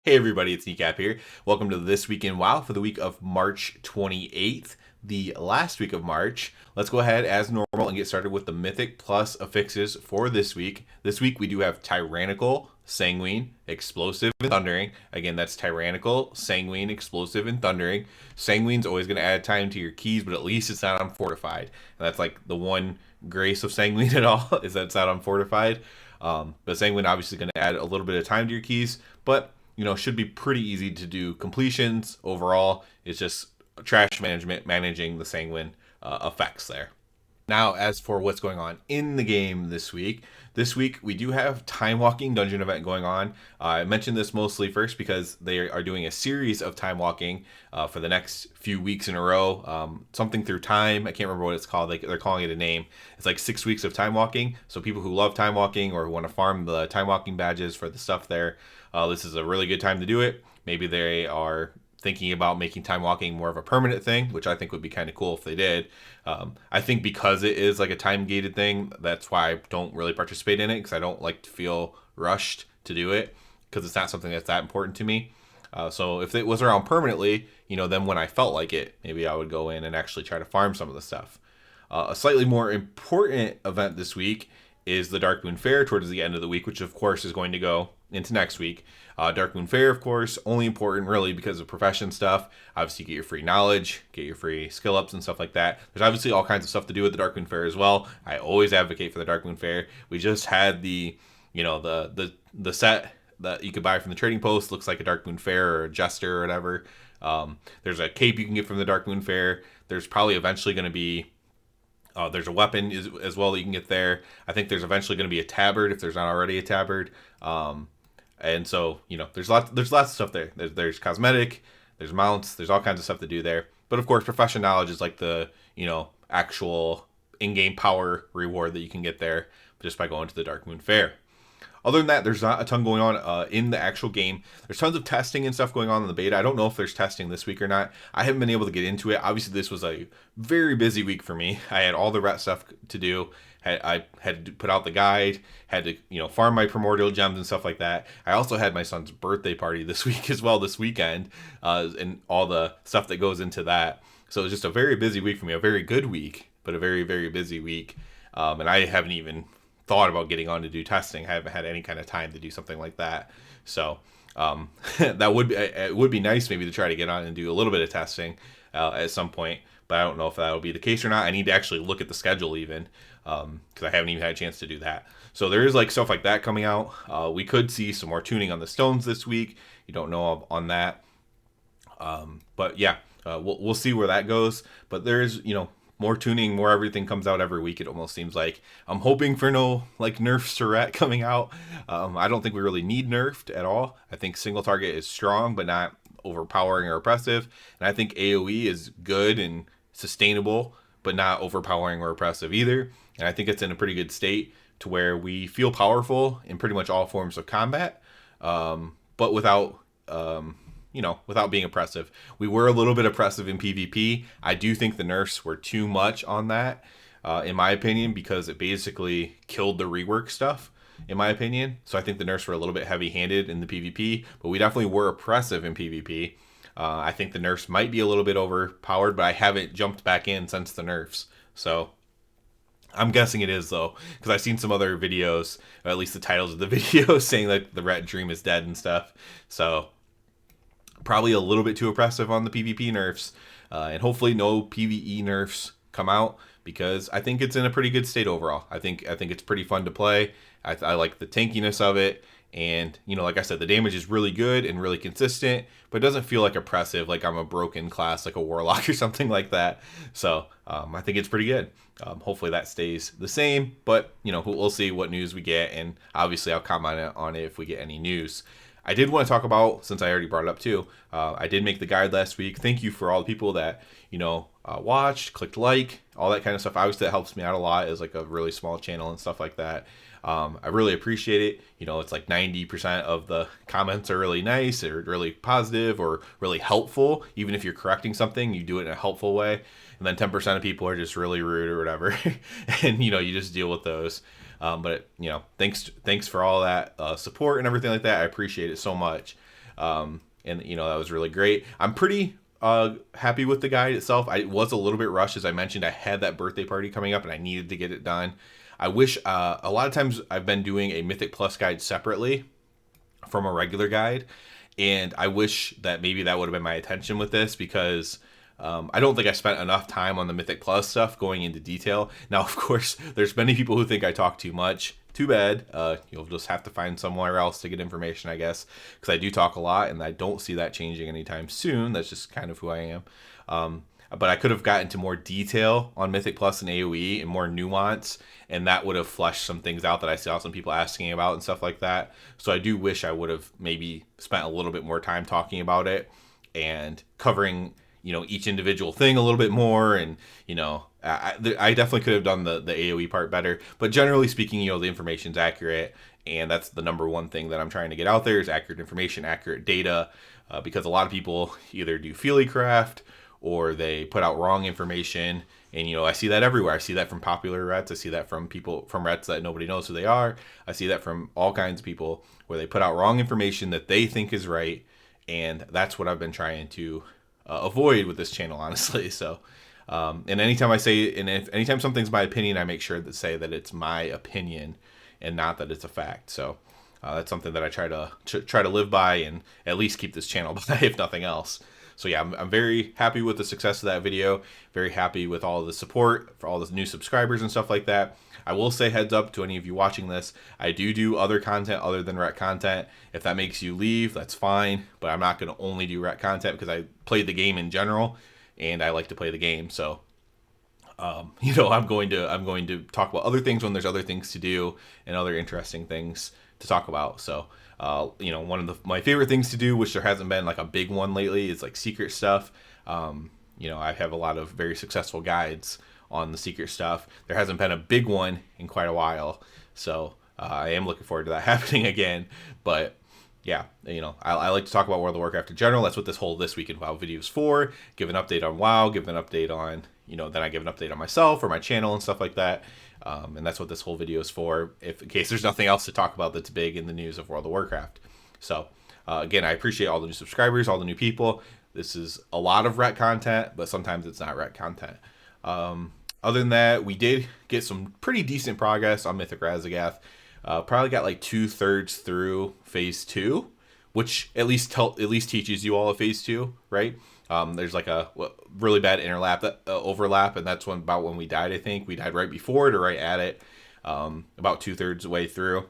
Hey everybody, it's Kneecap here. Welcome to This Week in WoW for the week of March 28th, the last week of March. Let's go ahead as normal and get started with the Mythic plus affixes for this week. This week we do have Tyrannical, Sanguine, Explosive, and Thundering. Again, that's Tyrannical, Sanguine, Explosive, and Thundering. Sanguine's always going to add time to your keys, but at least it's not unfortified. And that's like the one grace of Sanguine at all, is that it's not unfortified. But Sanguine obviously going to add a little bit of time to your keys, but should be pretty easy to do completions overall. It's just trash management, managing the Sanguine effects there. Now, as for what's going on in the game this week we do have Timewalking dungeon event going on. I mentioned this mostly first because they are doing a series of Timewalking for the next few weeks in a row. Something through time. I can't remember what it's called. They're calling it a name. It's like 6 weeks of Timewalking. So people who love Timewalking or who want to farm the Timewalking badges for the stuff there, this is a really good time to do it. Maybe they are thinking about making time walking more of a permanent thing, which I think would be kind of cool if they did. I think because it is like a time gated thing, that's why I don't really participate in it, because I don't like to feel rushed to do it, because it's not something that's that important to me. So if it was around permanently, then when I felt like it, maybe I would go in and actually try to farm some of the stuff. A slightly more important event this week is the Darkmoon Fair towards the end of the week, which of course is going to go into next week. Darkmoon Fair, of course, only important really because of profession stuff. Obviously, you get your free knowledge, get your free skill ups and stuff like that. There's obviously all kinds of stuff to do with the Darkmoon Fair as well. I always advocate for the Darkmoon Fair. We just had the set that you could buy from the trading post. Looks like a Darkmoon Fair or a Jester or whatever. There's a cape you can get from the Darkmoon Fair. There's probably eventually going to be there's a weapon as well that you can get there. I think there's eventually going to be a tabard if there's not already a tabard. And so, there's lots of stuff there. There's cosmetic, there's mounts, there's all kinds of stuff to do there. But of course, profession knowledge is like the, actual in-game power reward that you can get there just by going to the Darkmoon Fair. Other than that, there's not a ton going on in the actual game. There's tons of testing and stuff going on in the beta. I don't know if there's testing this week or not. I haven't been able to get into it. Obviously, this was a very busy week for me. I had all the ret stuff to do. I had to put out the guide, had to farm my primordial gems and stuff like that. I also had my son's birthday party this week as well, this weekend, and all the stuff that goes into that. So it was just a very busy week for me, a very good week, but a very, very busy week. And I haven't even thought about getting on to do testing. I haven't had any kind of time to do something like that. So it would be nice maybe to try to get on and do a little bit of testing at some point, but I don't know if that will be the case or not. I need to actually look at the schedule even, because I haven't even had a chance to do that. So there is like stuff like that coming out. We could see some more tuning on the stones this week. You don't know on that. But yeah, we'll see where that goes. But there's, more tuning, more everything comes out every week. It almost seems like I'm hoping for no like nerfs to ret coming out. I don't think we really need nerfed at all. I think single target is strong, but not overpowering or oppressive. And I think AoE is good and sustainable, but not overpowering or oppressive either. And I think it's in a pretty good state to where we feel powerful in pretty much all forms of combat, but without without being oppressive. We were a little bit oppressive in PvP. I do think the nerfs were too much on that, in my opinion, because it basically killed the rework stuff, in my opinion. So I think the nerfs were a little bit heavy-handed in the PvP, but we definitely were oppressive in PvP. I think the nerfs might be a little bit overpowered, but I haven't jumped back in since the nerfs. So I'm guessing it is, though, because I've seen some other videos, or at least the titles of the videos, saying that the Ret Dream is dead and stuff. So probably a little bit too oppressive on the PvP nerfs, and hopefully no PvE nerfs come out, because I think it's in a pretty good state overall. I think it's pretty fun to play. I like the tankiness of it, and like I said, the damage is really good and really consistent, but it doesn't feel like oppressive, like I'm a broken class like a warlock or something like that. So I think it's pretty good. Hopefully that stays the same, but we'll see what news we get, and obviously I'll comment on it if we get any news. I did want to talk about, since I already brought it up too, I did make the guide last week. Thank you for all the people that, watched, clicked like, all that kind of stuff. Obviously, that helps me out a lot as like a really small channel and stuff like that. I really appreciate it. It's like 90% of the comments are really nice or really positive or really helpful. Even if you're correcting something, you do it in a helpful way. And then 10% of people are just really rude or whatever. And, you just deal with those. But thanks for all that support and everything like that. I appreciate it so much. And that was really great. I'm pretty happy with the guide itself. I was a little bit rushed, as I mentioned. I had that birthday party coming up and I needed to get it done. I wish a lot of times I've been doing a Mythic Plus guide separately from a regular guide, and I wish that maybe that would have been my intention with this, because I don't think I spent enough time on the Mythic Plus stuff going into detail. Now, of course, there's many people who think I talk too much. Too bad. You'll just have to find somewhere else to get information, I guess, because I do talk a lot, and I don't see that changing anytime soon. That's just kind of who I am. But I could have gotten to more detail on Mythic Plus and AoE and more nuance, and that would have fleshed some things out that I saw some people asking about and stuff like that. So I do wish I would have maybe spent a little bit more time talking about it and covering each individual thing a little bit more. And I definitely could have done the AoE part better, but generally speaking, the information's accurate, and that's the number one thing that I'm trying to get out there is accurate information, accurate data, because a lot of people either do feely craft or they put out wrong information. And I see that everywhere. I see that from popular rets. I see that from people from rets that nobody knows who they are. I see that from all kinds of people where they put out wrong information that they think is right, and that's what I've been trying to avoid with this channel, honestly. So and anytime anytime something's my opinion, I make sure to say that it's my opinion and not that it's a fact. So that's something that I try to live by and at least keep this channel by, if nothing else. So yeah, I'm very happy with the success of that video. Very happy with all the support for all the new subscribers and stuff like that. I will say, heads up to any of you watching this, I do other content other than ret content. If that makes you leave, that's fine, but I'm not going to only do ret content because I play the game in general and I like to play the game. So I'm going to talk about other things when there's other things to do and other interesting things to talk about. So one of my favorite things to do, which there hasn't been like a big one lately, is like secret stuff. I have a lot of very successful guides on the secret stuff. There hasn't been a big one in quite a while, so I am looking forward to that happening again. But yeah, I like to talk about World of Warcraft in general. That's what this Week in WoW video is for. Give an update on WoW, give an update on, then I give an update on myself or my channel and stuff like that. And that's what this whole video is for, in case there's nothing else to talk about that's big in the news of World of Warcraft. So again, I appreciate all the new subscribers, all the new people. This is a lot of ret content, but sometimes it's not ret content. Other than that, we did get some pretty decent progress on Mythic Razagath. Probably got like 2/3 through phase 2, which at least teaches you all of phase 2, right? There's like a really bad overlap, and that's about when we died. I think we died right before it or right at it, about 2/3 the way through.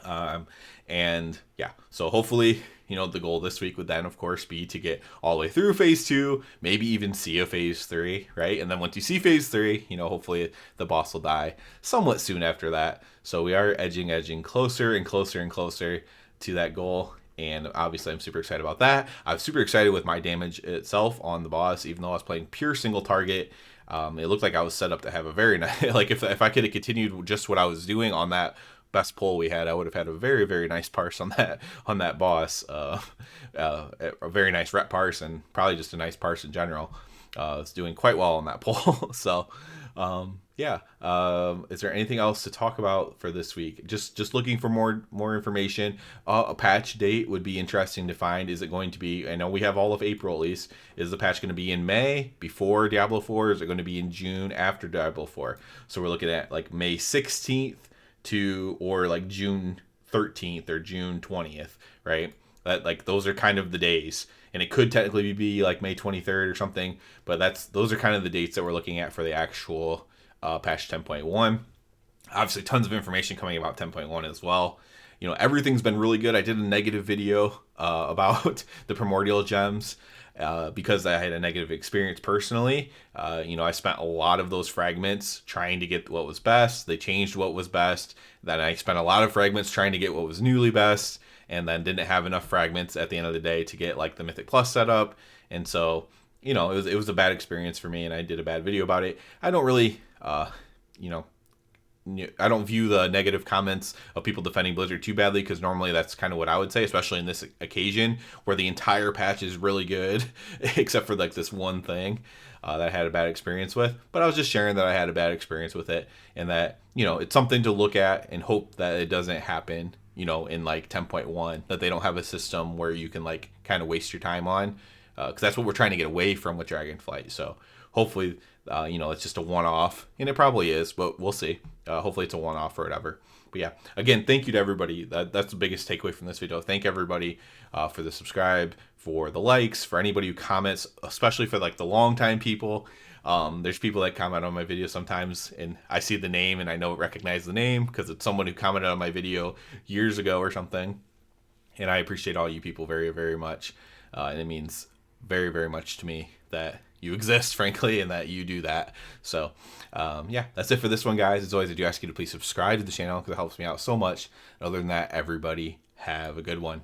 And yeah, so hopefully, the goal this week would then, of course, be to get all the way through phase 2, maybe even see a phase 3, right? And then once you see phase 3, hopefully the boss will die somewhat soon after that. So we are edging closer and closer and closer to that goal. And obviously I'm super excited about that. I'm super excited with my damage itself on the boss, even though I was playing pure single target. It looked like I was set up to have a very nice, like if I could have continued just what I was doing on that best pull we had, I would have had a very, very nice parse on that boss. A very nice rep parse, and probably just a nice parse in general. It's doing quite well on that pull. So yeah. Is there anything else to talk about for this week? Just looking for more information. A patch date would be interesting to find. Is it going to be, I know we have all of April at least. Is the patch going to be in May before Diablo 4? Or is it going to be in June after Diablo 4? So we're looking at like May 16th or like June 13th or June 20th, right? That, like, those are kind of the days, and it could technically be like May 23rd or something, but those are kind of the dates that we're looking at for the actual patch 10.1. Obviously tons of information coming about 10.1 as well. Everything's been really good. I did a negative video about the primordial gems because I had a negative experience personally. I spent a lot of those fragments trying to get what was best. They changed what was best. Then I spent a lot of fragments trying to get what was newly best, and then didn't have enough fragments at the end of the day to get like the Mythic Plus setup. And so, it was a bad experience for me, and I did a bad video about it. I don't really, I don't view the negative comments of people defending Blizzard too badly, because normally that's kind of what I would say, especially in this occasion where the entire patch is really good, except for like this one thing that I had a bad experience with. But I was just sharing that I had a bad experience with it, and that, it's something to look at and hope that it doesn't happen, you know, in like 10.1, that they don't have a system where you can like kind of waste your time on, because that's what we're trying to get away from with Dragonflight. So hopefully, you know, it's just a one-off, and it probably is, but we'll see. Hopefully it's a one-off or whatever. But yeah, again, thank you to everybody. That's the biggest takeaway from this video. Thank everybody for the subscribe, for the likes, for anybody who comments, especially for like the long time people. There's people that comment on my video sometimes, and I see the name and I recognize the name because it's someone who commented on my video years ago or something. And I appreciate all you people very, very much. And it means very, very much to me that you exist, frankly, and that you do that. So yeah, that's it for this one, guys. As always, I do ask you to please subscribe to the channel because it helps me out so much. And other than that, everybody have a good one.